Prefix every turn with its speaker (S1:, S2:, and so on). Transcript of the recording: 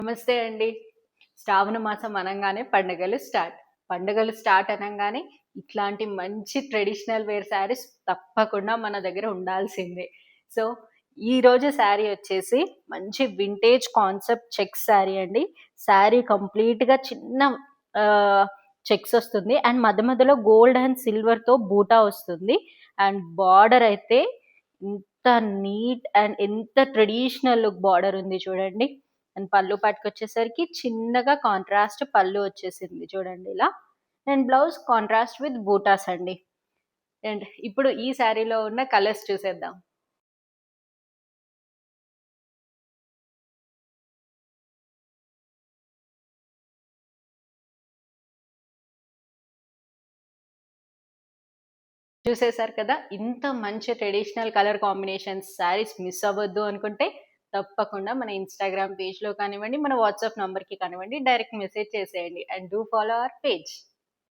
S1: నమస్తే అండి. శ్రావణ మాసం అనంగానే పండుగలు స్టార్ట్ అనంగానే ఇట్లాంటి మంచి ట్రెడిషనల్ వేర్ శారీస్ తప్పకుండా మన దగ్గర ఉండాల్సిందే. సో, ఈరోజు శారీ వచ్చేసి మంచి వింటేజ్ కాన్సెప్ట్ చెక్స్ శారీ అండి. శారీ కంప్లీట్‌గా చిన్న ఆహ్, చెక్స్ వస్తుంది. అండ్ మధ్య మధ్యలో గోల్డ్ అండ్ సిల్వర్‌తో బూటా వస్తుంది. అండ్ బార్డర్ అయితే ఎంత నీట్ అండ్ ఎంత ట్రెడిషనల్ లుక్ బార్డర్ ఉంది చూడండి. అండ్ పళ్ళు పట్టుకొచ్చేసరికి చిన్నగా కాంట్రాస్ట్ పళ్ళు వచ్చేసింది చూడండి ఇలా. And blouse contrast with buttas అండి. అండ్ ఇప్పుడు ఈ శారీలో ఉన్న కలర్స్ చూసేద్దాం. చూసేశారు కదా! ఇంత మంచి traditional colour combinations saris miss అవ్వద్దు అనుకుంటే తప్పకుండా మన ఇన్‌స్టాగ్రామ్ పేజ్‌లో కానివ్వండి, మన వాట్సాప్ నంబర్‌కి కానివ్వండి డైరెక్ట్ మెసేజ్ చేసేయండి. And do follow our page.